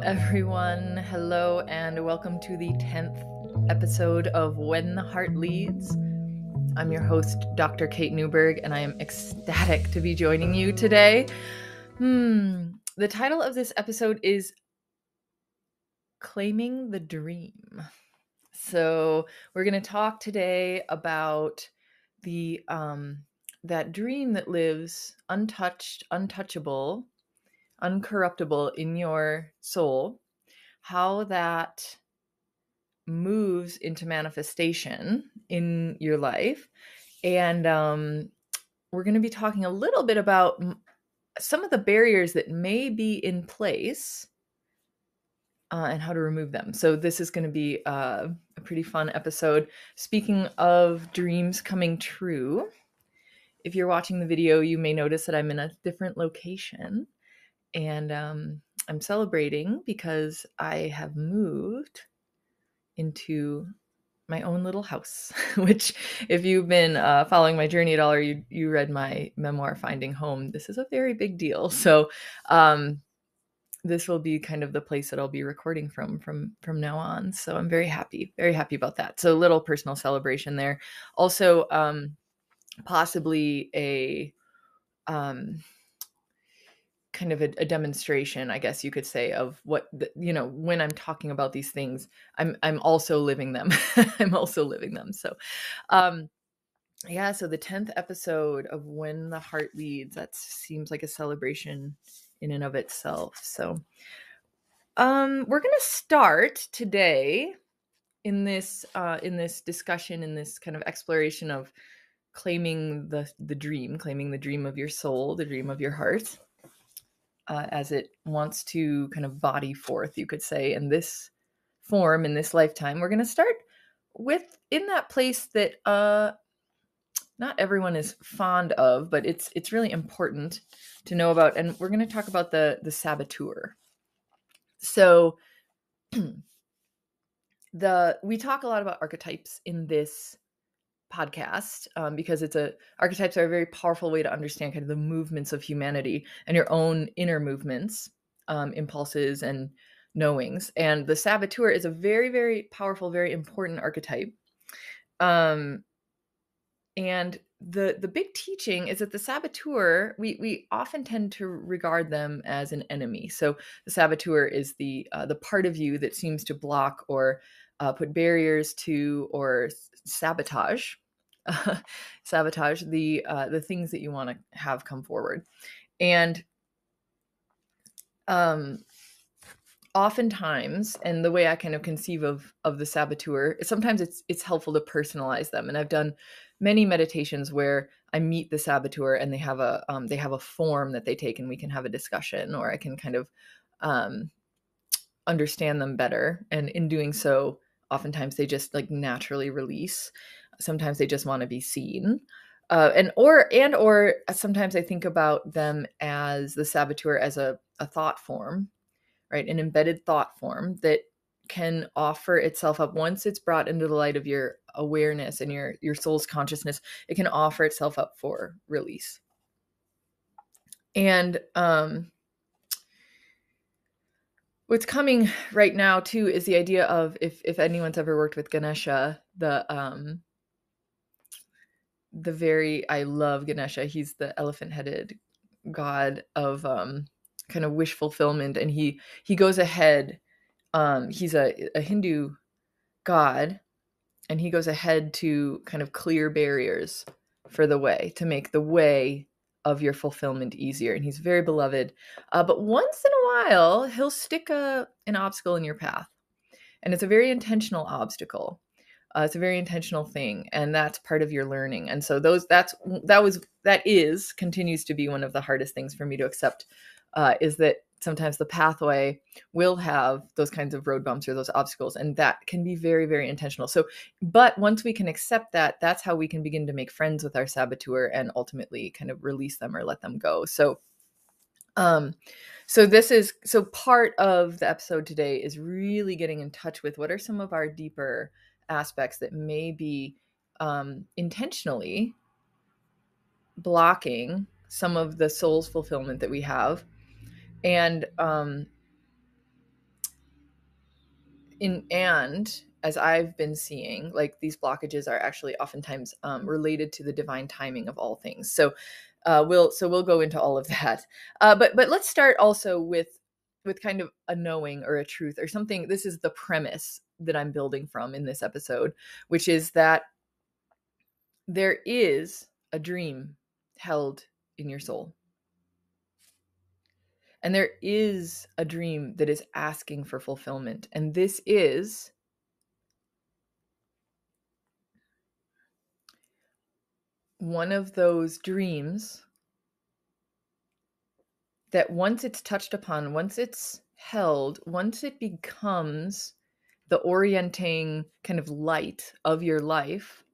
everyone. Hello, and welcome to the 10th episode of When the Heart Leads. I'm your host, Dr. Kate Newburgh, and I am ecstatic to be joining you today. The title of this episode is Claiming the Dream. So we're going to talk today about the that dream that lives untouched, untouchable, uncorruptible in your soul, how that moves into manifestation in your life. And we're going to be talking a little bit about some of the barriers that may be in place and how to remove them. So this is going to be a pretty fun episode. Speaking of dreams coming true, if you're watching the video, you may notice that I'm in a different location. And I'm celebrating because I have moved into my own little house, which if you've been following my journey at all, or you read my memoir, Finding Home, this is a very big deal. So this will be kind of the place that I'll be recording from now on. So I'm very happy about that. So a little personal celebration there. Also, possibly a kind of a demonstration, I guess you could say, of what when I'm talking about these things, I'm also living them. I'm also living them. So so the 10th episode of When the Heart Leads, that seems like a celebration in and of itself. So we're going to start today in this discussion, in this kind of exploration of claiming the dream of your soul, the dream of your heart, as it wants to kind of body forth, you could say, in this form, in this lifetime. We're going to start with in that place that not everyone is fond of, but it's really important to know about. And we're going to talk about the saboteur. So we talk a lot about archetypes in this podcast because archetypes are a very powerful way to understand kind of the movements of humanity and your own inner movements, impulses and knowings. And the saboteur is a very, very powerful, very important archetype. And the big teaching is that the saboteur, we often tend to regard them as an enemy. So the saboteur is the part of you that seems to block or put barriers to or sabotage the things that you want to have come forward. And oftentimes, and the way I kind of conceive of the saboteur, sometimes it's helpful to personalize them. And I've done many meditations where I meet the saboteur and they have a form that they take, and we can have a discussion, or I can kind of understand them better. And in doing so, oftentimes they just like naturally release. Sometimes they just want to be seen. Or sometimes I think about them as the saboteur as a thought form, right? An embedded thought form that can offer itself up once it's brought into the light of your awareness and your soul's consciousness. It can offer itself up for release. And what's coming right now too is the idea of if anyone's ever worked with Ganesha, I love Ganesha. He's the elephant-headed god of kind of wish fulfillment, and he goes ahead. He's a Hindu god, and he goes ahead to kind of clear barriers for the way, to make the way of your fulfillment easier. And he's very beloved. But once in a while, he'll stick an obstacle in your path, and it's a very intentional obstacle. It's a very intentional thing, and that's part of your learning. And so continues to be one of the hardest things for me to accept, is that sometimes the pathway will have those kinds of road bumps or those obstacles, and that can be very, very intentional. So, but once we can accept that, that's how we can begin to make friends with our saboteur and ultimately kind of release them or let them go. So, so part of the episode today is really getting in touch with what are some of our deeper aspects that may be intentionally blocking some of the soul's fulfillment that we have. And and as I've been seeing, like these blockages are actually oftentimes related to the divine timing of all things. So we'll go into all of that. But let's start also with kind of a knowing or a truth or something. This is the premise that I'm building from in this episode, which is that there is a dream held in your soul. And there is a dream that is asking for fulfillment. And this is one of those dreams that once it's touched upon, once it's held, once it becomes the orienting kind of light of your life,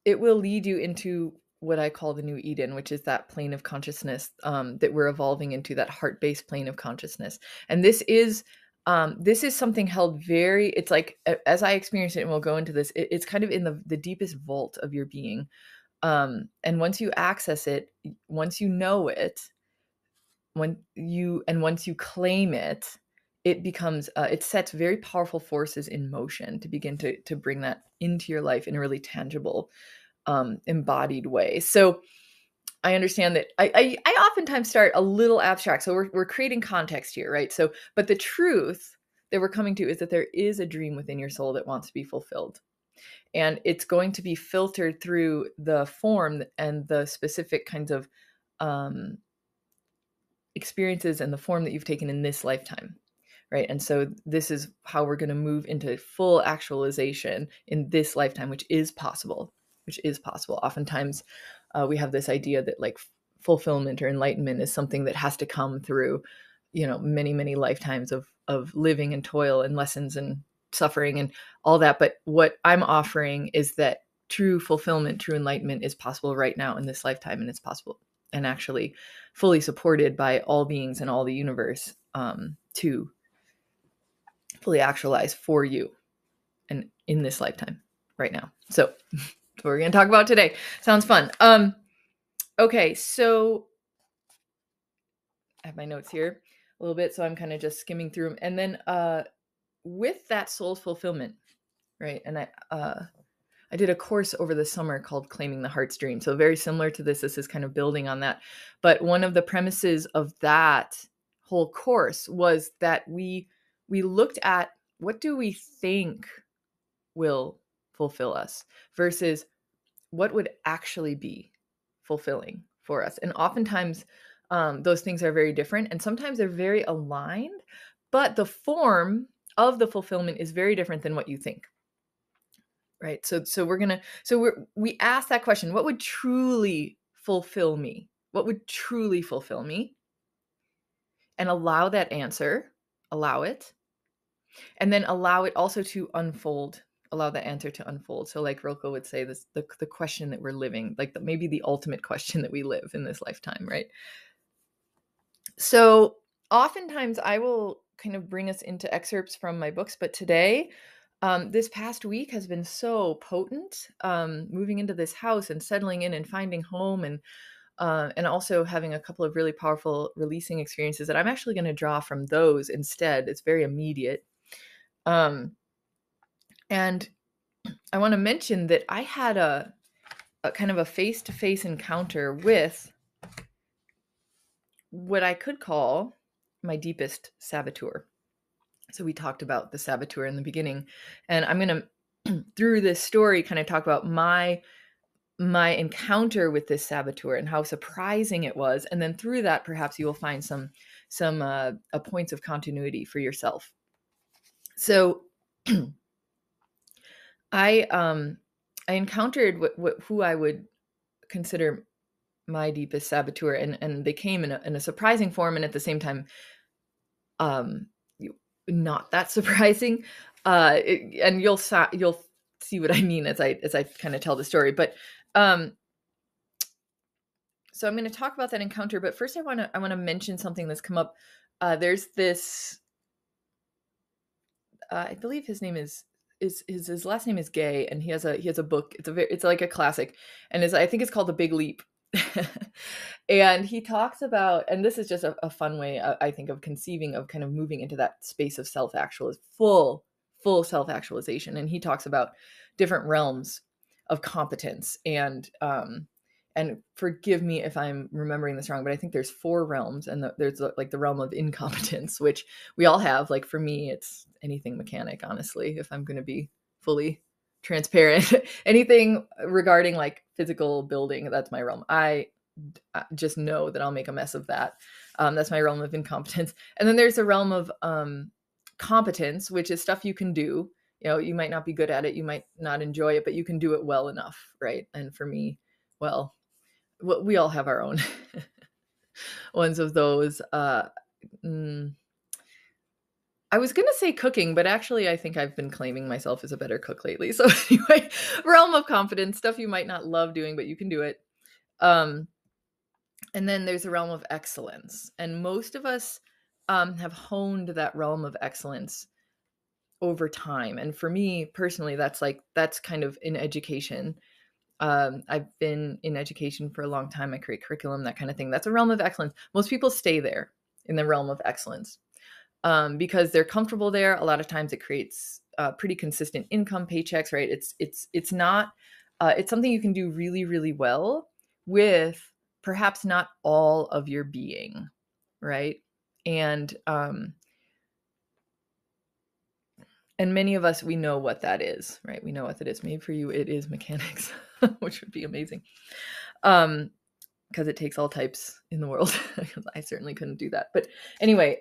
it will lead you into what I call the new Eden, which is that plane of consciousness that we're evolving into, that heart-based plane of consciousness. And this is something held very, it's like, as I experience it, and we'll go into this, it's kind of in the deepest vault of your being. And once you access it, once you know it, once you claim it, it becomes, it sets very powerful forces in motion to begin to bring that into your life in a really tangible, embodied way. So I understand that I oftentimes start a little abstract. So we're creating context here, right? So, but the truth that we're coming to is that there is a dream within your soul that wants to be fulfilled. And it's going to be filtered through the form and the specific kinds of experiences and the form that you've taken in this lifetime. Right. And so this is how we're going to move into full actualization in this lifetime, which is possible. Oftentimes we have this idea that like fulfillment or enlightenment is something that has to come through, many, many lifetimes of living and toil and lessons and suffering and all that. But what I'm offering is that true fulfillment, true enlightenment is possible right now in this lifetime. And it's possible and actually fully supported by all beings in all the universe to fully actualize for you and in this lifetime right now. So that's what we're going to talk about today. Sounds fun. Okay, so I have my notes here a little bit, so I'm kind of just skimming through them. And then with that soul's fulfillment, right? And I did a course over the summer called Claiming the Heart's Dream. So very similar to this. This is kind of building on that. But one of the premises of that whole course was that we looked at what do we think will fulfill us versus what would actually be fulfilling for us. And oftentimes those things are very different, and sometimes they're very aligned, but the form of the fulfillment is very different than what you think. Right. So we ask that question, what would truly fulfill me? What would truly fulfill me? And allow that answer, allow it. And then allow it also to unfold, allow the answer to unfold. So like Rilke would say, this, the question that we're living, like maybe the ultimate question that we live in this lifetime, right? So oftentimes I will kind of bring us into excerpts from my books, but today, this past week has been so potent, moving into this house and settling in and finding home and also having a couple of really powerful releasing experiences that I'm actually going to draw from those instead. It's very immediate. And I want to mention that I had a kind of a face-to-face encounter with what I could call my deepest saboteur. So we talked about the saboteur in the beginning, and I'm going to, through this story, kind of talk about my encounter with this saboteur and how surprising it was. And then through that, perhaps you will find some points of continuity for yourself. So I encountered who I would consider my deepest saboteur, and they came in a surprising form, and at the same time, not that surprising. And you'll see what I mean as I kind of tell the story. But so I'm going to talk about that encounter. But first, I want to mention something that's come up. There's this. I believe his name is his last name is Gay, and he has a book. It's like a classic, and I think it's called The Big Leap. And he talks about, and this is just a fun way, I think, of conceiving of kind of moving into that space of full self-actualization. And he talks about different realms of competence. And forgive me if I'm remembering this wrong, but I think there's 4 realms, and there's like the realm of incompetence, which we all have. Like for me, it's anything mechanic, honestly, if I'm going to be fully transparent. Anything regarding like physical building, that's my realm. I just know that I'll make a mess of that. That's my realm of incompetence. And then there's a realm of competence, which is stuff you can do. You might not be good at it, you might not enjoy it, but you can do it well enough, right? And for me, well, we all have our own ones of those. I was going to say cooking, but actually I think I've been claiming myself as a better cook lately. So anyway, realm of confidence, stuff you might not love doing, but you can do it. And then there's a realm of excellence. And most of us have honed that realm of excellence over time. And for me personally, that's kind of in education. I've been in education for a long time. I create curriculum, that kind of thing. That's a realm of excellence. Most people stay there in the realm of excellence. Because they're comfortable there. A lot of times it creates pretty consistent income, paychecks, right? It's not, it's something you can do really, really well with perhaps not all of your being, right? And many of us, we know what that is, right? We know what that is. Maybe for you, it is mechanics, which would be amazing. Because it takes all types in the world. I certainly couldn't do that. But anyway,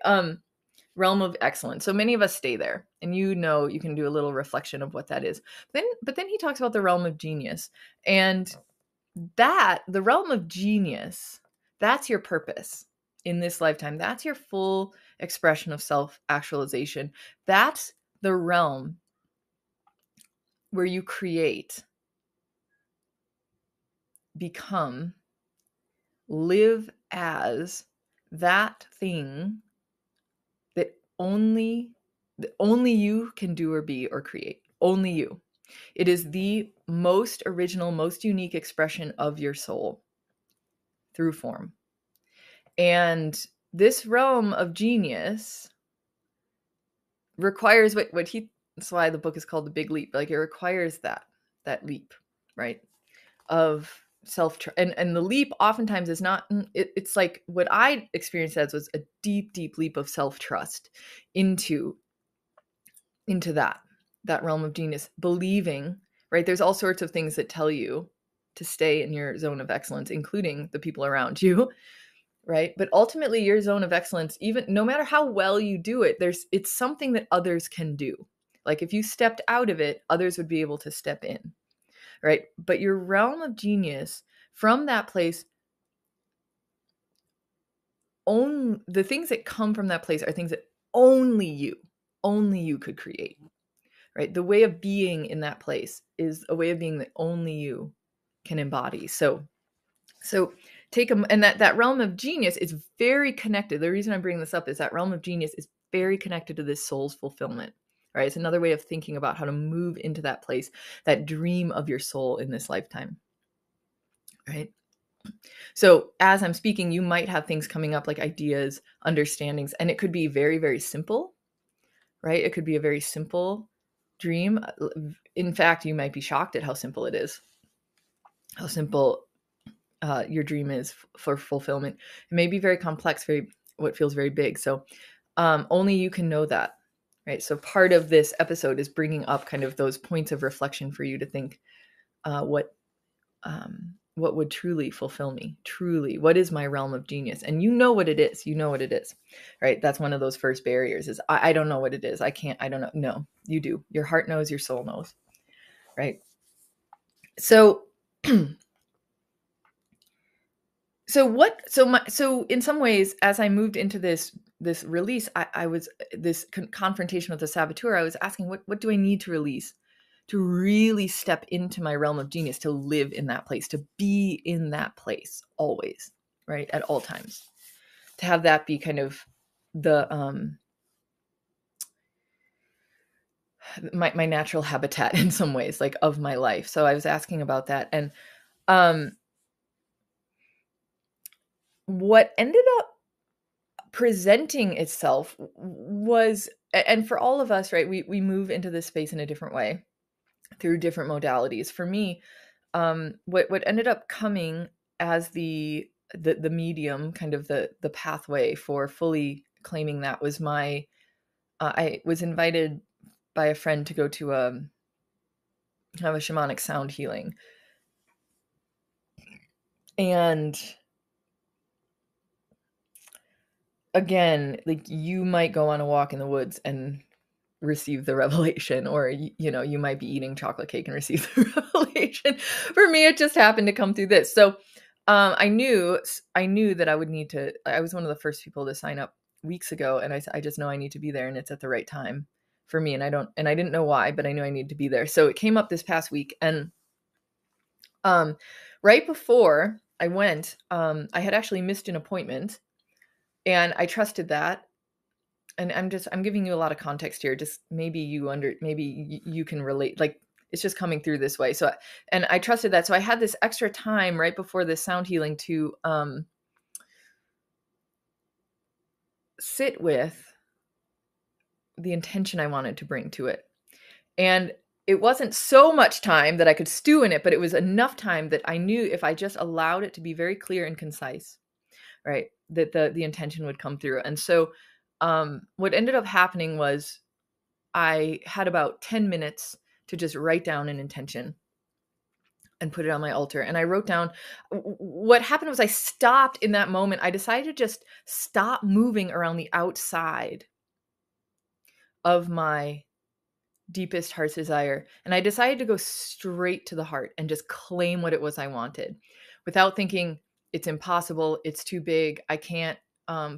realm of excellence. So many of us stay there, and you can do a little reflection of what that is. But then he talks about the realm of genius, and the realm of genius, that's your purpose in this lifetime. That's your full expression of self-actualization. That's the realm where you create, become, live as that thing that only you can do or be or create. Only you. It is the most original, most unique expression of your soul through form. And this realm of genius requires that's why the book is called The Big Leap. Like, it requires that leap, right? Of and the leap oftentimes is not, it's like what I experienced as was a deep, deep leap of self-trust into that realm of genius, believing, right? There's all sorts of things that tell you to stay in your zone of excellence, including the people around you, right? But ultimately your zone of excellence, even no matter how well you do it, it's something that others can do. Like if you stepped out of it, others would be able to step in, right? But your realm of genius, from that place, the things that come from that place are things that only you could create, right? The way of being in that place is a way of being that only you can embody. So take them, and that realm of genius is very connected. The reason I'm bringing this up is that realm of genius is very connected to this soul's fulfillment, right? It's another way of thinking about how to move into that place, that dream of your soul in this lifetime, right? So as I'm speaking, you might have things coming up like ideas, understandings, and it could be very, very simple, right? It could be a very simple dream. In fact, you might be shocked at how simple it is, how simple your dream is for fulfillment. It may be very complex, what feels very big. So only you can know that, right? So part of this episode is bringing up kind of those points of reflection for you to think, what would truly fulfill me? Truly, what is my realm of genius? And you know what it is. You know what it is, right? That's one of those first barriers is I don't know what it is. I don't know. No, you do. Your heart knows, your soul knows, right? So So in some ways, as I moved into this release, I was this confrontation with the saboteur. I was asking, what do I need to release to really step into my realm of genius, to live in that place, to be in that place always, right? At all times, to have that be kind of the my natural habitat in some ways, like of my life. So I was asking about that, and what ended up presenting itself was, and for all of us, right, we move into this space in a different way through different modalities. For me, what ended up coming as the medium, kind of the pathway for fully claiming that, was my I was invited by a friend to go to kind of a shamanic sound healing. And again, like, you might go on a walk in the woods and receive the revelation, or you might be eating chocolate cake and receive the revelation. For me, it just happened to come through this. So I knew that I would need to. I was one of the first people to sign up weeks ago, and I just know I need to be there, and it's at the right time for me. And I didn't know why, but I knew I needed to be there. So it came up this past week, and right before I went, I had actually missed an appointment, and I trusted that. And I'm giving you a lot of context here. Just maybe you can relate. Like, it's just coming through this way. So, and I trusted that. So I had this extra time right before this sound healing to sit with the intention I wanted to bring to it. And it wasn't so much time that I could stew in it, but it was enough time that I knew if I just allowed it to be very clear and concise, right, that the intention would come through. And so what ended up happening was I had about 10 minutes to just write down an intention and put it on my altar. And I wrote down, what happened was I stopped in that moment. I decided to just stop moving around the outside of my deepest heart's desire. And I decided to go straight to the heart and just claim what it was I wanted, without thinking it's impossible, it's too big, I can't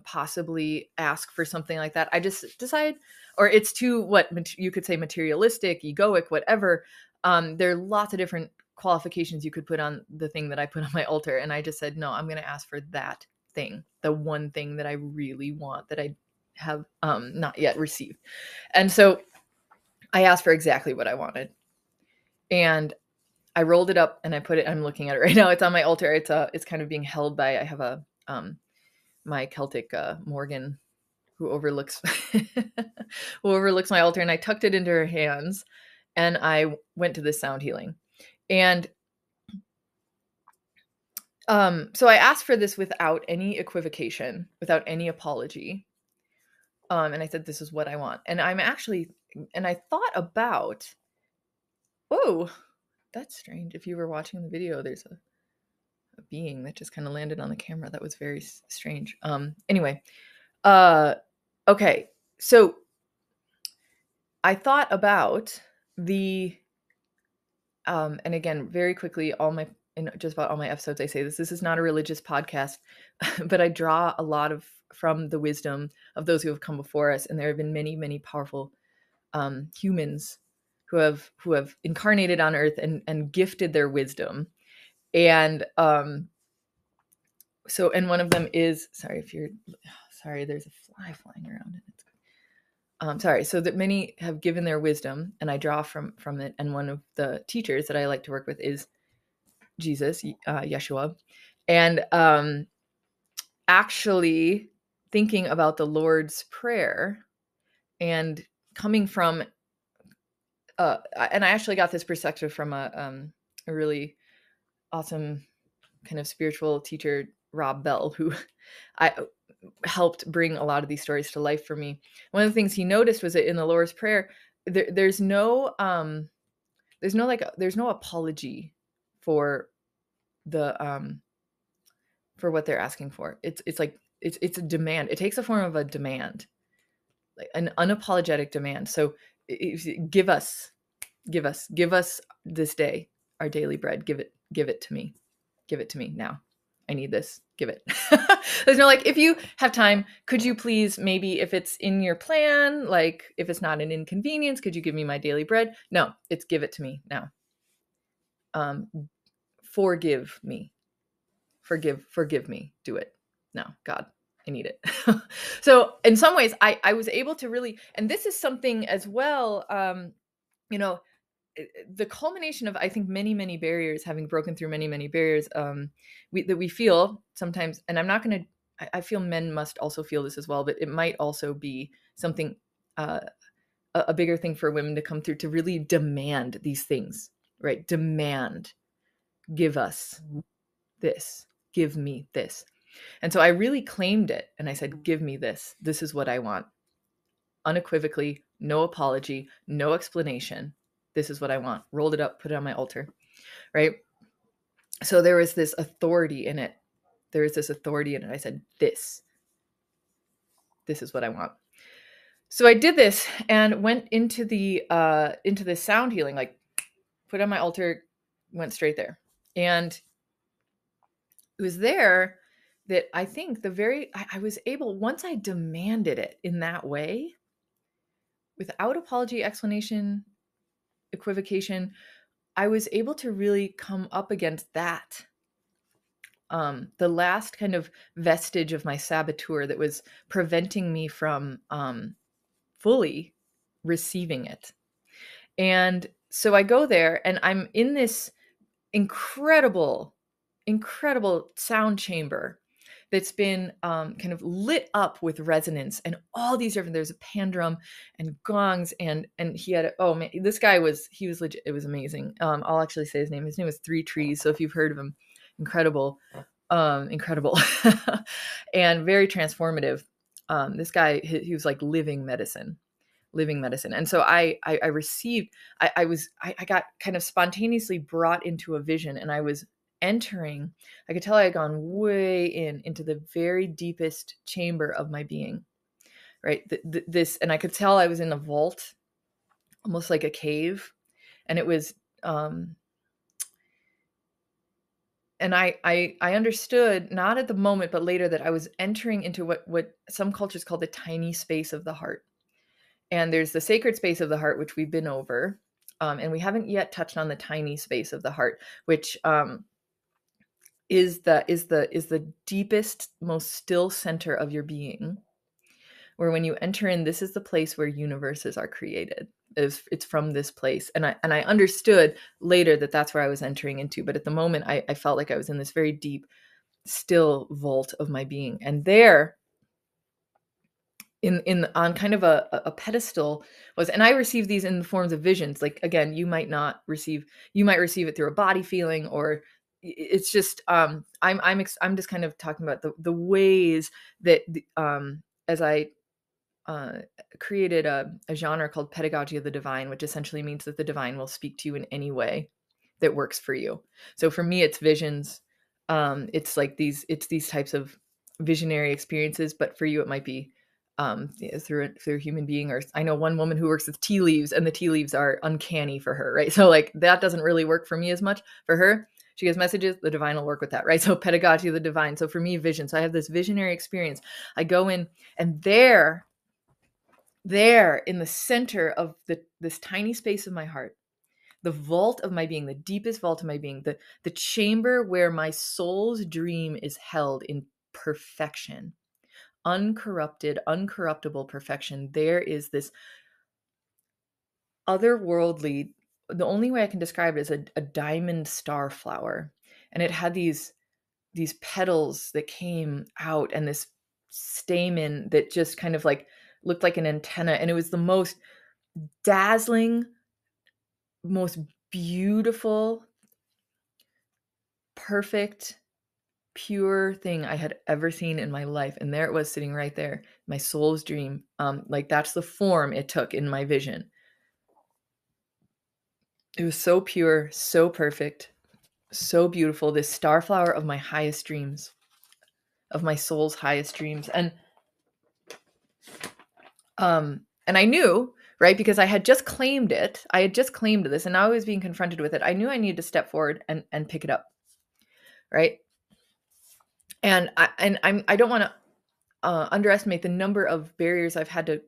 possibly ask for something like that. I just decided, or it's too, what you could say, materialistic, egoic, whatever. There are lots of different qualifications you could put on the thing that I put on my altar. And I just said, no, I'm going to ask for that thing, the one thing that I really want, that I have not yet received. And so I asked for exactly what I wanted, and I rolled it up and I put it, I'm looking at it right now. It's on my altar. It's kind of being held by, I have a, my Celtic, Morgan, who overlooks, who overlooks my altar. And I tucked it into her hands, and I went to this sound healing. And, so I asked for this without any equivocation, without any apology. And I said, this is what I want. And I thought about, whoa, that's strange. If you were watching the video, there's a being that just kind of landed on the camera. That was very strange. Anyway, okay. So I thought about the, and again, very quickly, in just about all my episodes, I say this is not a religious podcast, but I draw a lot from the wisdom of those who have come before us. And there have been many, many powerful humans who have incarnated on earth and gifted their wisdom. And so, and one of them is, sorry, there's a fly flying around. Sorry. So that many have given their wisdom, and I draw from it. And one of the teachers that I like to work with is Jesus, Yeshua. And actually thinking about the Lord's Prayer and coming from, and I actually got this perspective from a really awesome kind of spiritual teacher, Rob Bell, who I helped bring a lot of these stories to life for me. One of the things he noticed was that in the Lord's Prayer, there's no apology for the for what they're asking for. It's like it's a demand. It takes a form of a demand, like an unapologetic demand. So give us this day our daily bread. Give it to me. Give it to me now. I need this. Give it. There's no, like, if you have time, could you please, maybe if it's in your plan, like if it's not an inconvenience, could you give me my daily bread? No, it's give it to me now. Forgive me. Forgive me. Do it now. God, I need it. So in some ways I was able to really, and this is something as well, the culmination of, I think, many, many barriers, having broken through many, many barriers, that we feel sometimes, and I'm not going to, I feel men must also feel this as well, but it might also be something, uh, a bigger thing for women to come through, to really demand these things, right? Demand, give us this, give me this. And so I really claimed it. And I said, give me this. This is what I want. Unequivocally, no apology, no explanation. This is what I want. Rolled it up, put it on my altar, right? So there was this authority in it. There was this authority in it. I said, this is what I want. So I did this and went into the sound healing, like put it on my altar, went straight there. And it was there that I think I was able, once I demanded it in that way, without apology, explanation, equivocation, I was able to really come up against that. The last kind of vestige of my saboteur that was preventing me from fully receiving it. And so I go there and I'm in this incredible sound chamber that's been kind of lit up with resonance and all these different, there's a pan drum and gongs and he had, oh man, this guy was legit. It was amazing. I'll actually say his name. His name was Three Trees. So if you've heard of him, incredible and very transformative. This guy, he was like living medicine. And so I received, I got kind of spontaneously brought into a vision, and I was entering, I could tell I had gone way into the very deepest chamber of my being, right? And I could tell I was in a vault, almost like a cave. And it was, and I understood, not at the moment, but later, that I was entering into what some cultures call the tiny space of the heart. And there's the sacred space of the heart, which we've been over. And we haven't yet touched on the tiny space of the heart, which is the deepest, most still center of your being, where when you enter in, this is the place where universes are created. It's from this place. And I understood later that that's where I was entering into. But at the moment, I felt like I was in this very deep, still vault of my being. And there, on kind of a pedestal was, and I received these in the forms of visions. Like, again, you might receive it through a body feeling, or it's just, I'm just kind of talking about the ways that, as I created a genre called pedagogy of the divine, which essentially means that the divine will speak to you in any way that works for you. So for me, it's visions. It's like these types of visionary experiences, but for you, it might be through a human being. Or I know one woman who works with tea leaves, and the tea leaves are uncanny for her, right? So like that doesn't really work for me as much. For her, she gets messages, the divine will work with that, right? So pedagogy of the divine. So for me, vision. So I have this visionary experience. I go in, and there in the center of this tiny space of my heart, the vault of my being, the deepest vault of my being, the chamber where my soul's dream is held in perfection, uncorrupted, uncorruptible perfection. There is this otherworldly, the only way I can describe it is a diamond star flower. And it had these petals that came out, and this stamen that just kind of like looked like an antenna. And it was the most dazzling, most beautiful, perfect, pure thing I had ever seen in my life. And there it was, sitting right there, my soul's dream. Like that's the form it took in my vision. It was so pure, so perfect, so beautiful. This starflower of my highest dreams, of my soul's highest dreams. And I knew, right, because I had just claimed it. I had just claimed this, and now I was being confronted with it. I knew I needed to step forward and pick it up, right? And I don't want to underestimate the number of barriers I've had to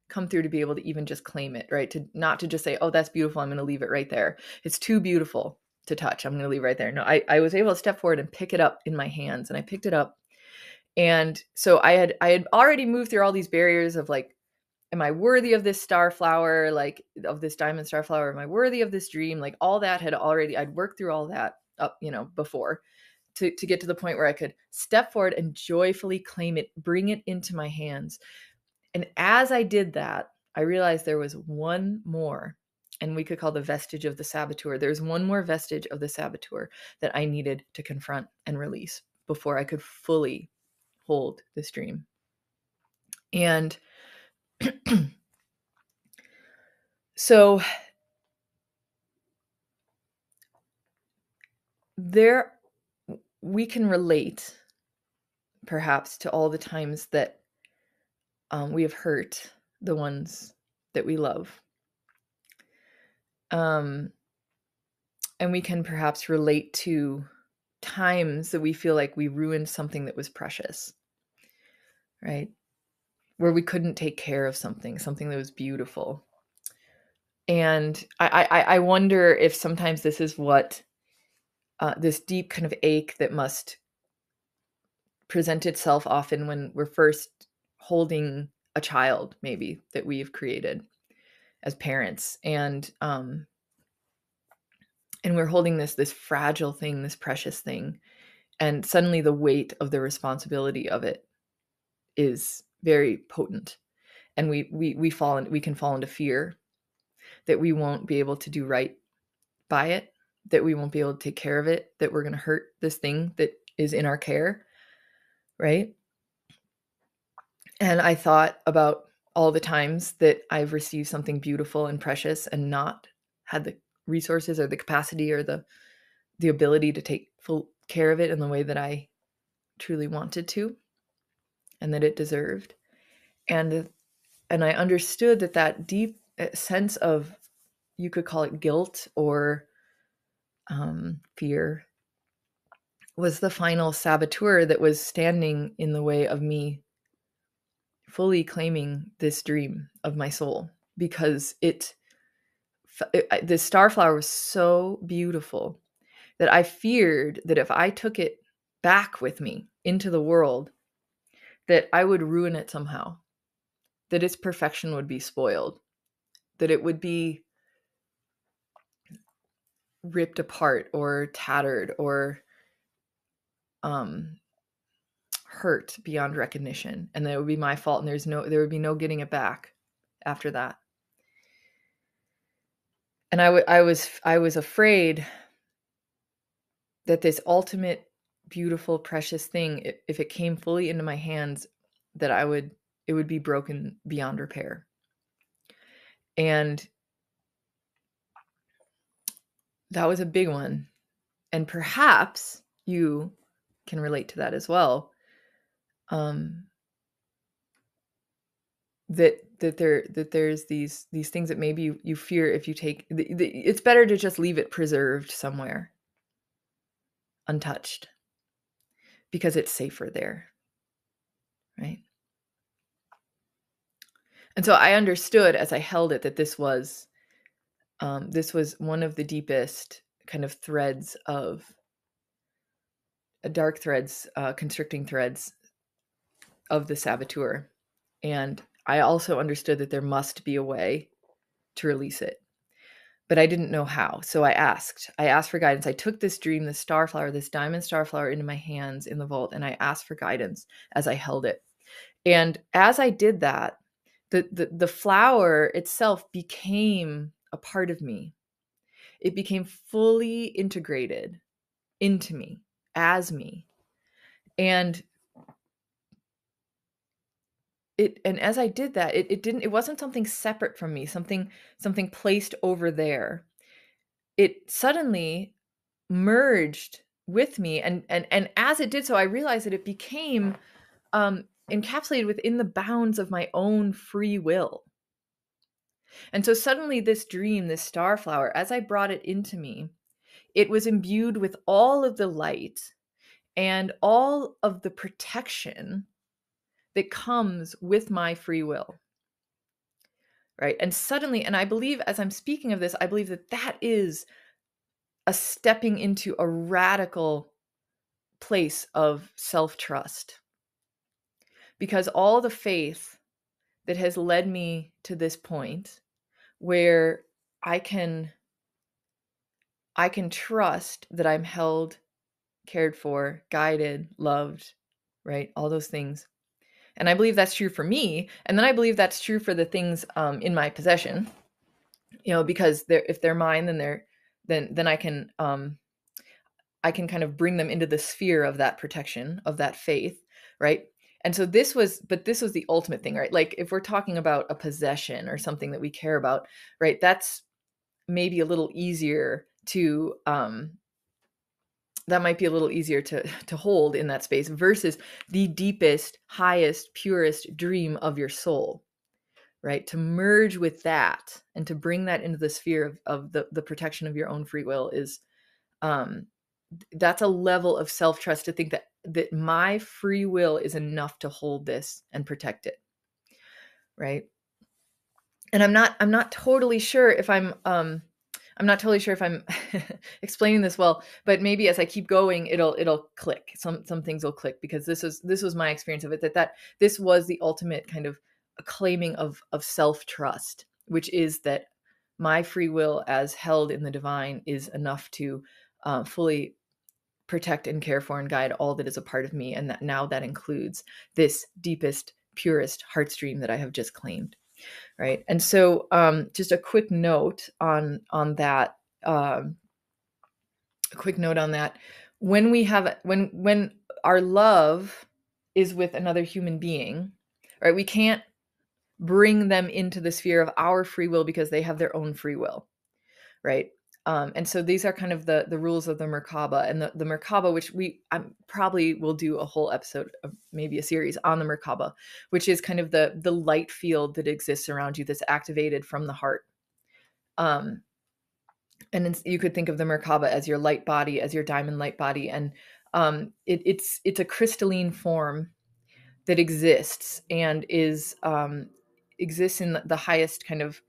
come through to be able to even just claim it, right? To not to just say, oh, that's beautiful, I'm going to leave it right there. It's too beautiful to touch, I'm going to leave it right there. No, I was able to step forward and pick it up in my hands, and I picked it up. And so I had already moved through all these barriers of like am I worthy of this star flower, like of this diamond star flower? Am I worthy of this dream? Like all that I'd worked through all that up, before to get to the point where I could step forward and joyfully claim it, bring it into my hands. And as I did that, I realized there was one more, and we could call the vestige of the saboteur. There's one more vestige of the saboteur that I needed to confront and release before I could fully hold this dream. And so we can relate perhaps to all the times that we have hurt the ones that we love. And we can perhaps relate to times that we feel like we ruined something that was precious, right? Where we couldn't take care of something that was beautiful. And I wonder if sometimes this is what this deep kind of ache that must present itself often when we're first holding a child, maybe that we've created as parents, and we're holding this fragile thing, this precious thing, and suddenly the weight of the responsibility of it is very potent, and we can fall into fear that we won't be able to do right by it, that we won't be able to take care of it, that we're going to hurt this thing that is in our care, right? And I thought about all the times that I've received something beautiful and precious and not had the resources or the capacity or the ability to take full care of it in the way that I truly wanted to and that it deserved. And I understood that deep sense of, you could call it guilt or fear, was the final saboteur that was standing in the way of me fully claiming this dream of my soul, because this starflower was so beautiful that I feared that if I took it back with me into the world, that I would ruin it somehow, that its perfection would be spoiled, that it would be ripped apart or tattered or hurt beyond recognition, and that it would be my fault, and there would be no getting it back after that. And I was afraid that this ultimate beautiful precious thing, if it came fully into my hands, that it would be broken beyond repair. And that was a big one. And perhaps you can relate to that as well. That there's these things that maybe you fear, if you take it's better to just leave it preserved somewhere untouched, because it's safer there, right? And so I understood as I held it that this was one of the deepest kind of threads of dark threads, constricting threads of the saboteur. And I also understood that there must be a way to release it, but I didn't know how. So I asked for guidance. I took this dream, this starflower, this diamond starflower, into my hands in the vault, and I asked for guidance as I held it. And as I did that, the flower itself became a part of me. It became fully integrated into me, as me. And as I did that, it wasn't something separate from me, something placed over there. It suddenly merged with me, and as it did so, I realized that it became encapsulated within the bounds of my own free will. And so suddenly this dream, this starflower, as I brought it into me, it was imbued with all of the light and all of the protection that comes with my free will. Right? And suddenly, and I believe, as I'm speaking of this, I believe that is a stepping into a radical place of self-trust. Because all the faith that has led me to this point where I can trust that I'm held, cared for, guided, loved, right? All those things. And I believe that's true for me. And then I believe that's true for the things in my possession, because if they're mine, then I can kind of bring them into the sphere of that protection, of that faith, right? And so this was the ultimate thing, right? Like if we're talking about a possession or something that we care about, right? That's maybe a little easier to that might be a little easier to hold in that space versus the deepest, highest, purest dream of your soul, right? To merge with that and to bring that into the sphere of the protection of your own free will is that's a level of self-trust to think that my free will is enough to hold this and protect it, right? And I'm not totally sure if I'm explaining this well, but maybe as I keep going, it'll click. Some things will click because this was my experience of it, that this was the ultimate kind of claiming of self-trust, which is that my free will as held in the divine is enough to fully protect and care for and guide all that is a part of me. And that now that includes this deepest, purest heartstream that I have just claimed. Right. And so just a quick note on that. When our love is with another human being, right, we can't bring them into the sphere of our free will because they have their own free will. Right. And so these are kind of the rules of the Merkaba, and the Merkaba, which I probably will do a whole episode of maybe a series on the Merkaba, which is kind of the light field that exists around you that's activated from the heart. And you could think of the Merkaba as your light body, as your diamond light body. And it's a crystalline form that exists and exists in the highest kind of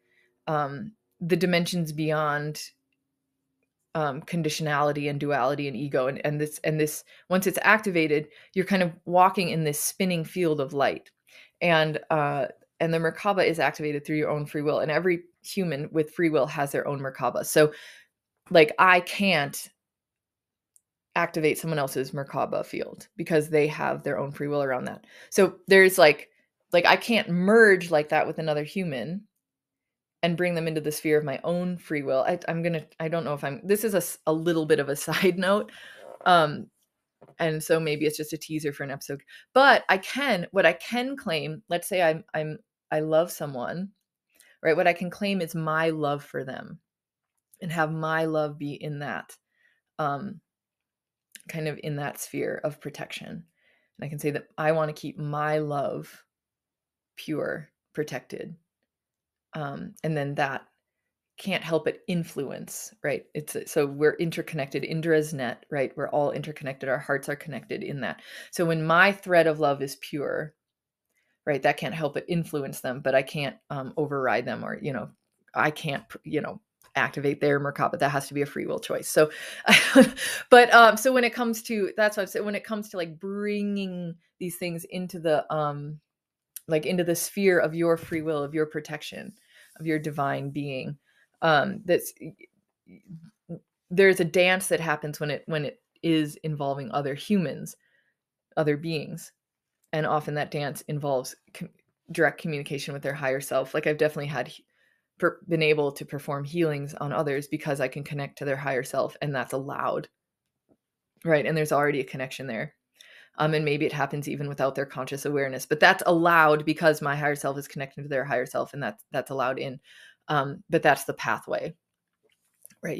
the dimensions beyond conditionality and duality and ego, and this once it's activated, you're kind of walking in this spinning field of light, and the Merkaba is activated through your own free will, and every human with free will has their own Merkaba. So like I can't activate someone else's Merkaba field because they have their own free will around that. So there's like I can't merge like that with another human and bring them into the sphere of my own free will. I don't know if this is a little bit of a side note. And so maybe it's just a teaser for an episode, but what I can claim, let's say I love someone, right? What I can claim is my love for them and have my love be in that, kind of in that sphere of protection. And I can say that I want to keep my love pure, protected. And then that can't help but influence, right? So we're interconnected. Indra's net, right? We're all interconnected. Our hearts are connected in that. So when my thread of love is pure, right, that can't help but influence them, but I can't override them, or, I can't, activate their Merkaba. That has to be a free will choice. So, but so when it comes to, that's what I'm saying, when it comes to like bringing these things into the, into the sphere of your free will, of your protection, of your divine being, there's a dance that happens when it is involving other humans, other beings, and often that dance involves direct communication with their higher self. Like I've definitely been able to perform healings on others because I can connect to their higher self, and that's allowed, right? And there's already a connection there. And maybe it happens even without their conscious awareness, but that's allowed because my higher self is connecting to their higher self, and that's allowed in. But that's the pathway, right?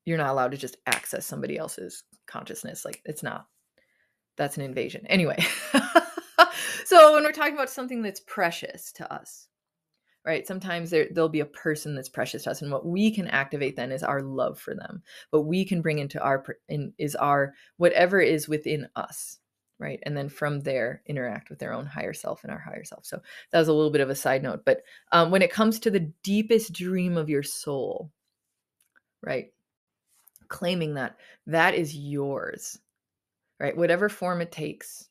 You're not allowed to just access somebody else's consciousness. Like that's an invasion. Anyway. So when we're talking about something that's precious to us, right? Sometimes there'll be a person that's precious to us, and what we can activate then is our love for them. What we can bring into our whatever is within us, right? And then from there, interact with their own higher self and our higher self. So that was a little bit of a side note. But when it comes to the deepest dream of your soul, right? Claiming that is yours, right? Whatever form it takes,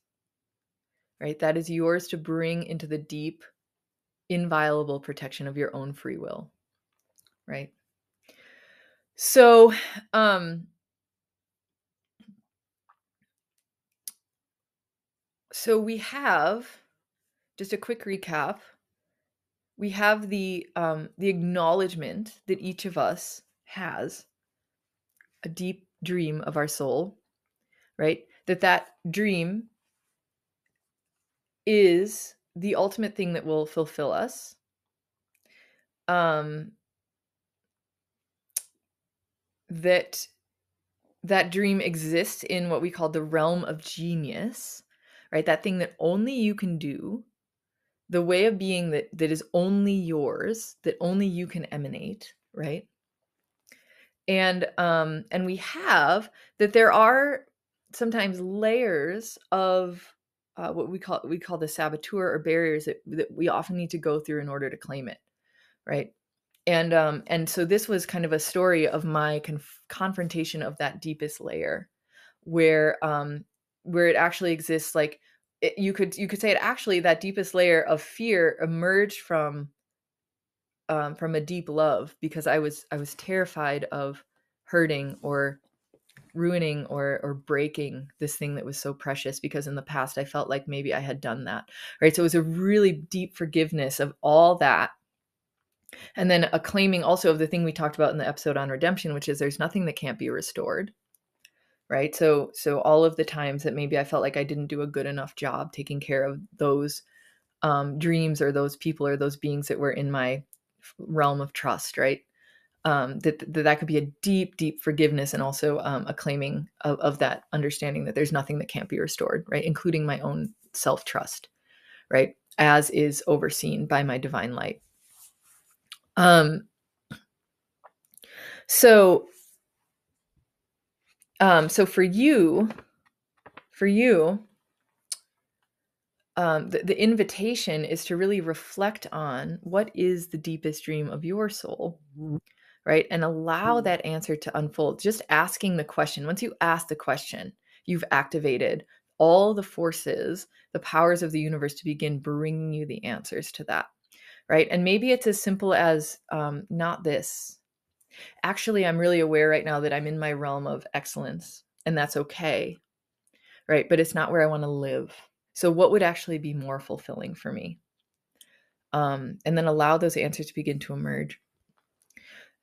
right? That is yours to bring into the deep inviolable protection of your own free will, right? So, so we have, just a quick recap, we have the acknowledgement that each of us has a deep dream of our soul, right? That dream is the ultimate thing that will fulfill us. That dream exists in what we call the realm of genius, right? That thing that only you can do, the way of being that is only yours, that only you can emanate, right? And we have that there are sometimes layers of what we call the saboteur, or barriers that we often need to go through in order to claim it, right? And so this was kind of a story of my confrontation of that deepest layer, where it actually exists. Like you could say it actually, that deepest layer of fear emerged from a deep love, because I was terrified of hurting or ruining or breaking this thing that was so precious, because in the past I felt like maybe I had done that, right? So it was a really deep forgiveness of all that. And then a claiming also of the thing we talked about in the episode on redemption, which is there's nothing that can't be restored, right? So all of the times that maybe I felt like I didn't do a good enough job taking care of those dreams or those people or those beings that were in my realm of trust, right? That could be a deep, deep forgiveness, and also a claiming of that understanding that there's nothing that can't be restored, right? Including my own self-trust, right? As is overseen by my divine light. So for you, the invitation is to really reflect on what is the deepest dream of your soul, right? And allow that answer to unfold. Just asking the question. Once you ask the question, you've activated all the forces, the powers of the universe to begin bringing you the answers to that, right? And maybe it's as simple as not this. Actually, I'm really aware right now that I'm in my realm of excellence, and that's okay, right? But it's not where I want to live. So what would actually be more fulfilling for me? And then allow those answers to begin to emerge.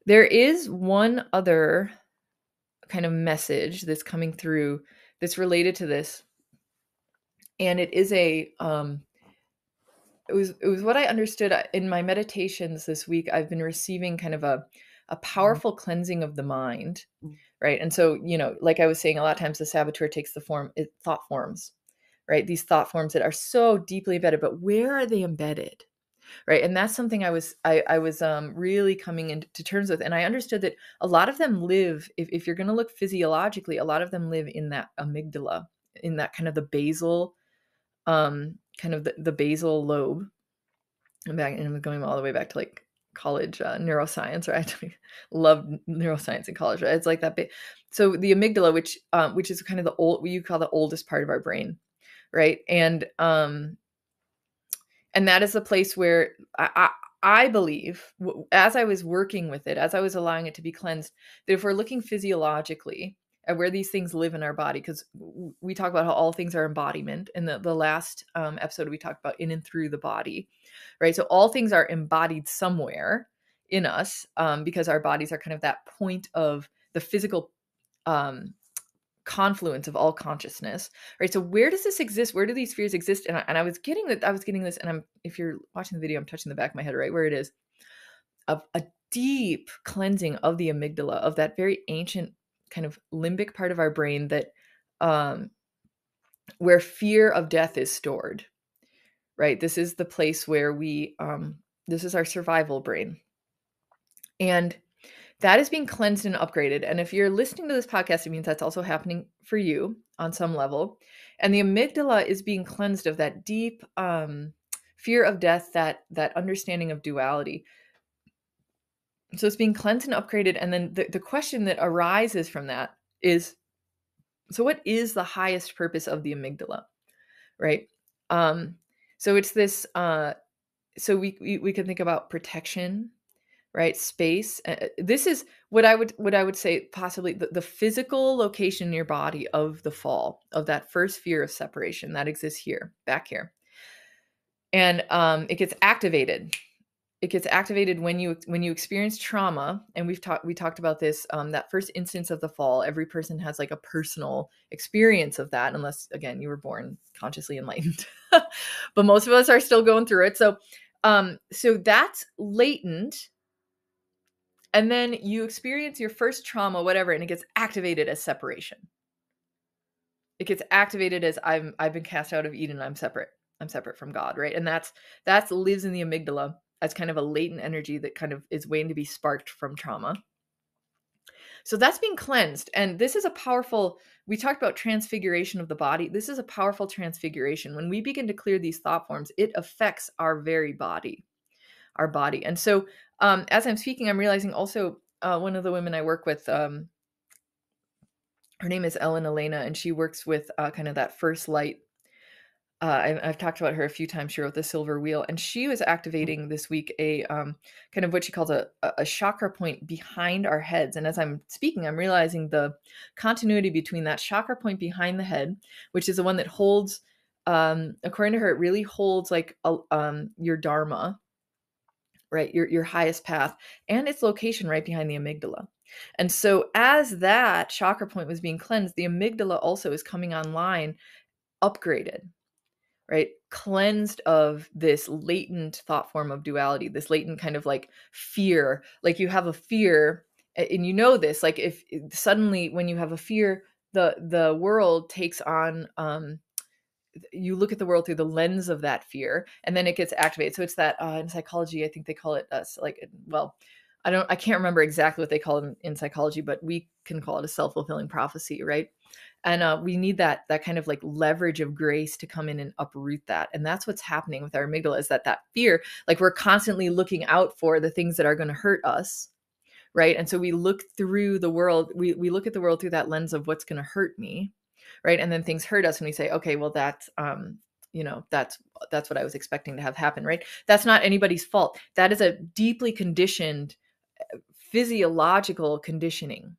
There is one other kind of message that's coming through that's related to this. And it is it was what I understood in my meditations this week. I've been receiving kind of a powerful cleansing of the mind, right? And so, like I was saying, a lot of times the saboteur takes the thought forms, right? These thought forms that are so deeply embedded, but where are they embedded? Right. And that's something I was really coming into terms with. And I understood that a lot of them live, if you're going to look physiologically, a lot of them live in that amygdala, in that kind of the basal, kind of the basal lobe. And I'm going all the way back to like college neuroscience, right? I loved neuroscience in college, right? It's like that. So the amygdala, which is kind of what you call the oldest part of our brain, right? And that is the place where I believe, as I was working with it, as I was allowing it to be cleansed, that if we're looking physiologically at where these things live in our body, because we talk about how all things are embodiment. In the last episode, we talked about in and through the body, right? So all things are embodied somewhere in us, because our bodies are kind of that point of the physical confluence of all consciousness, right? So where does this exist? Where do these spheres exist? And I was getting that. I was getting this, and if you're watching the video, I'm touching the back of my head right where it is, of a deep cleansing of the amygdala, of that very ancient kind of limbic part of our brain that where fear of death is stored, right? This is the place where this is our survival brain, and that is being cleansed and upgraded. And if you're listening to this podcast, it means that's also happening for you on some level. And the amygdala is being cleansed of that deep fear of death, that understanding of duality. So it's being cleansed and upgraded. And then the question that arises from that is, so what is the highest purpose of the amygdala, right? So it's this so we can think about protection, right? Space. This is what I would say possibly the physical location in your body of the fall, of that first fear of separation that exists here, back here. And it gets activated. It gets activated when you experience trauma. And we talked about this, that first instance of the fall. Every person has like a personal experience of that, unless again you were born consciously enlightened. But most of us are still going through it. So that's latent. And then you experience your first trauma, whatever, and it gets activated as separation. It gets activated as I've been cast out of Eden. I'm separate. I'm separate from God, right? And that's lives in the amygdala as kind of a latent energy that kind of is waiting to be sparked from trauma. So that's being cleansed. And this is a powerful, we talked about transfiguration of the body. This is a powerful transfiguration. When we begin to clear these thought forms, it affects our very body, our body. And so as I'm speaking, I'm realizing also one of the women I work with, her name is Ellen Elena, and she works with kind of that first light. I've talked about her a few times. She wrote The Silver Wheel, and she was activating this week a kind of what she calls a chakra point behind our heads. And as I'm speaking, I'm realizing the continuity between that chakra point behind the head, which is the one that holds, according to her, it really holds like your dharma, right? Your highest path, and its location right behind the amygdala. And so as that chakra point was being cleansed, the amygdala also is coming online, upgraded, right? Cleansed of this latent thought form of duality, this latent kind of like fear. Like you have a fear, and you know this, like if suddenly when you have a fear, the world takes on, you look at the world through the lens of that fear, and then it gets activated. So it's that in psychology, I think they call it well, I can't remember exactly what they call it in psychology, but we can call it a self-fulfilling prophecy, right? And we need that kind of like leverage of grace to come in and uproot that. And that's what's happening with our amygdala, is that fear, like we're constantly looking out for the things that are going to hurt us, right? And so we look through the world, we look at the world through that lens of what's going to hurt me, right? And then things hurt us, and we say, okay, well, that's that's what I was expecting to have happen, right? That's not anybody's fault. That is a deeply conditioned physiological conditioning,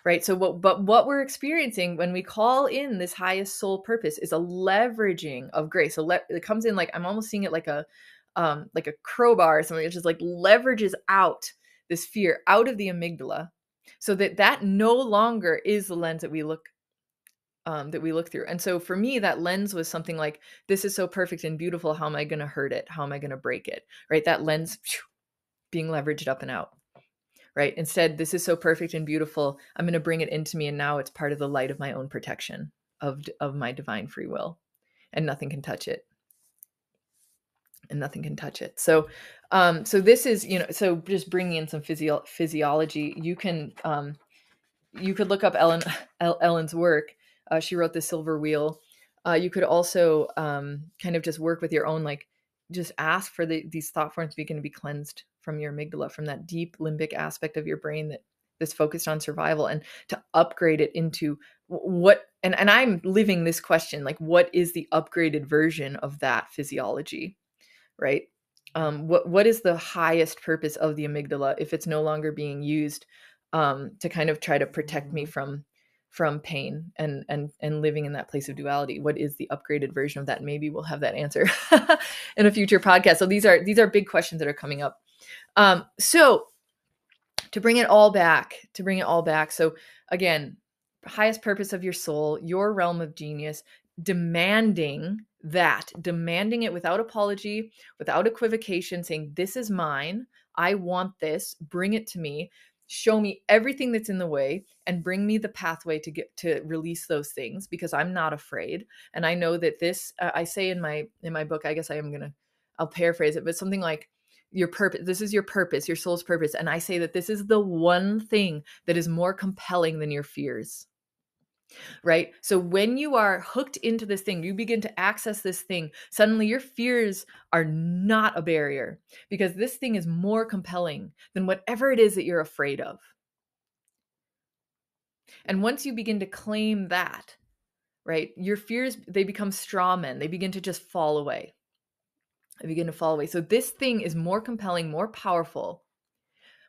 right? So what we're experiencing when we call in this highest soul purpose is a leveraging of grace. So it comes in like, I'm almost seeing it like a crowbar or something. It just like leverages out this fear out of the amygdala, so that no longer is the lens that we look through. And so for me, that lens was something like, this is so perfect and beautiful. How am I going to hurt it? How am I going to break it? Right? That lens being leveraged up and out. Right? Instead, this is so perfect and beautiful. I'm going to bring it into me, and now it's part of the light of my own protection of my divine free will, and nothing can touch it. And nothing can touch it. So, so this is, so just bringing in some physiology. You can, you could look up Ellen's work. She wrote The Silver Wheel. You could also kind of just work with your own, like, just ask for these thought forms to be cleansed from your amygdala, from that deep limbic aspect of your brain that's focused on survival, and to upgrade it into what, and I'm living this question, like, what is the upgraded version of that physiology, right? What is the highest purpose of the amygdala if it's no longer being used to kind of try to protect me from pain and living in that place of duality? What is the upgraded version of that? Maybe we'll have that answer in a future podcast. So these are big questions that are coming up. So to bring it all back. So again, highest purpose of your soul, your realm of genius, demanding it without apology, without equivocation, saying, this is mine. I want this. Bring it to me. Show me everything that's in the way, and bring me the pathway to release those things, because I'm not afraid. And I know that this, I say in my book, I guess I'll paraphrase it, but something like, your purpose, this is your purpose, your soul's purpose. And I say that this is the one thing that is more compelling than your fears. Right? So when you are hooked into this thing, you begin to access this thing, suddenly your fears are not a barrier, because this thing is more compelling than whatever it is that you're afraid of. And once you begin to claim that, right, your fears, they become straw men. They begin to just fall away. I begin to fall away. So this thing is more compelling, more powerful,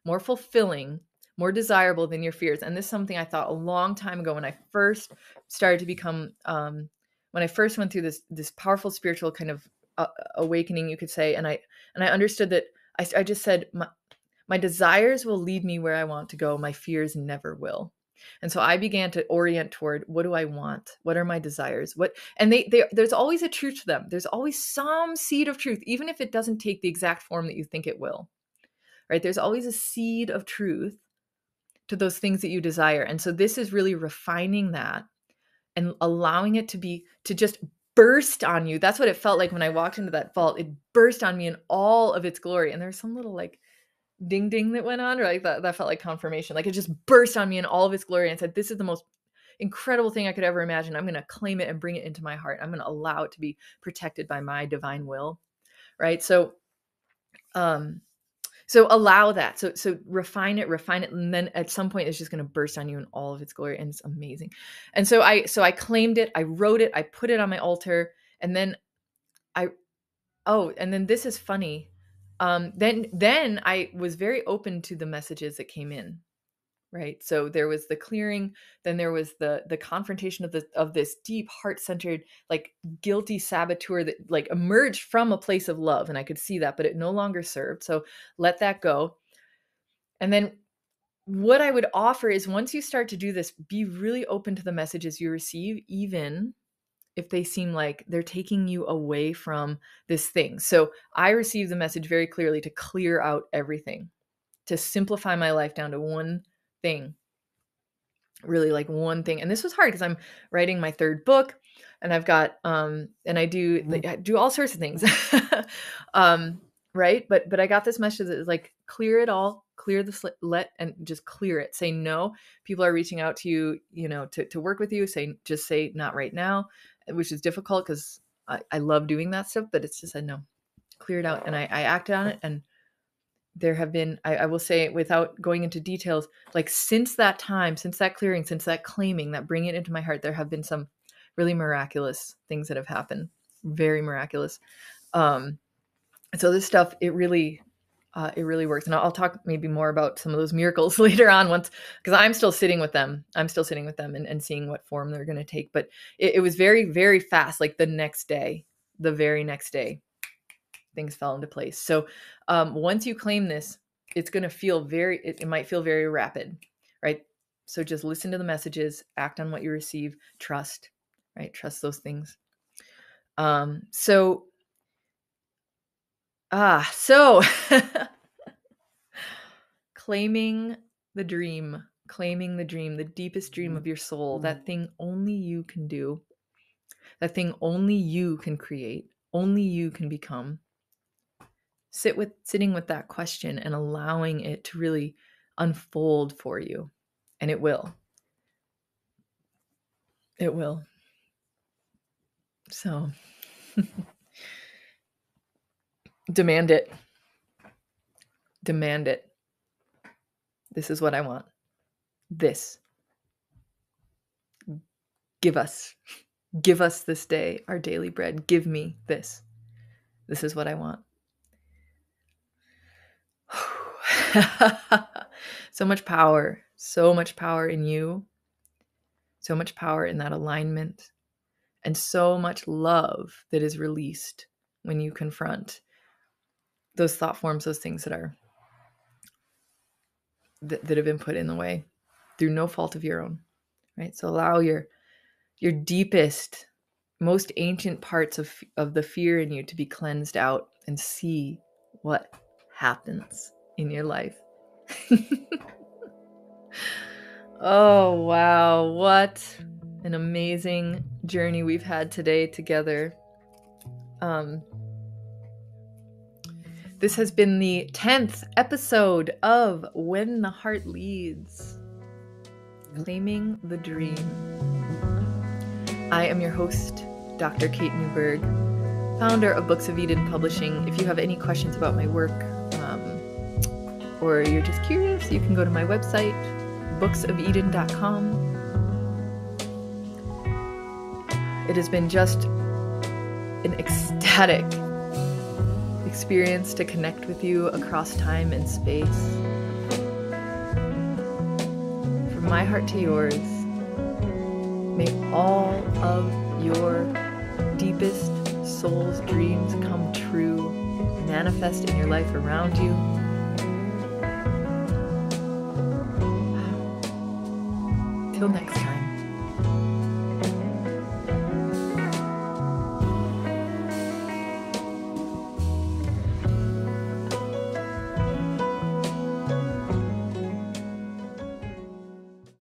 more fulfilling, more desirable than your fears. And this is something I thought a long time ago when I first started to become, when I first went through this powerful spiritual kind of awakening, you could say. And I understood that I just said, my desires will lead me where I want to go. My fears never will. And so I began to orient toward, what do I want? What are my desires? And there's always a truth to them. There's always some seed of truth, even if it doesn't take the exact form that you think it will, right? There's always a seed of truth to those things that you desire. And so this is really refining that and allowing it to just burst on you. That's what it felt like when I walked into that vault. It burst on me in all of its glory. And there's some little like ding ding that went on, or like that felt like confirmation. Like it just burst on me in all of its glory and said, this is the most incredible thing I could ever imagine. I'm going to claim it and bring it into my heart. I'm going to allow it to be protected by my divine will. Right. So allow that. So refine it. And then at some point it's just going to burst on you in all of its glory. And it's amazing. And so I claimed it. I wrote it. I put it on my altar. And then and then this is funny. Then I was very open to the messages that came in, right? So there was the clearing, then there was the confrontation of this deep heart-centered, like guilty saboteur that like emerged from a place of love. And I could see that, but it no longer served. So let that go. And then what I would offer is, once you start to do this, be really open to the messages you receive, even if they seem like they're taking you away from this thing. So I received the message very clearly to clear out everything, to simplify my life down to one thing, really like one thing. And this was hard because I'm writing my third book and I've got, and I do all sorts of things. Right. But I got this message that is like, clear it all, clear the and just clear it. Say no. People are reaching out to you, to work with you. Just say not right now, which is difficult because I love doing that stuff, but it's just a no, clear it out. And I acted on it. And there have been, I will say, without going into details, like since that time, since that clearing, since that claiming, that bringing it into my heart, there have been some really miraculous things that have happened. Very miraculous. So this stuff, it really works. And I'll talk maybe more about some of those miracles later on, because I'm still sitting with them. And seeing what form they're going to take. But it was very, very fast. Like the very next day, things fell into place. So once you claim this, it's going to feel it might feel very rapid, right? So just listen to the messages, act on what you receive, trust, right? Trust those things. So claiming the dream, the deepest dream of your soul, that thing only you can do, that thing only you can create, only you can become. Sitting with that question and allowing it to really unfold for you. And it will. It will. So demand it. Demand it. This is what I want. This. Give us this day our daily bread. Give me this. This is what I want. So much power in you, so much power in that alignment, and so much love that is released when you confront those thought forms, those things that have been put in the way through no fault of your own, right? So allow your deepest, most ancient parts of the fear in you to be cleansed out, and see what happens in your life. Oh, wow. What an amazing journey we've had today together. This has been the 10th episode of When the Heart Leads, Claiming the Dream. I am your host, Dr. Kate Newburgh, founder of Books of Eden Publishing. If you have any questions about my work, or you're just curious, you can go to my website, booksofeden.com. It has been just an ecstatic experience to connect with you across time and space. From my heart to yours, may all of your deepest soul's dreams come true, manifest in your life around you. Till next time.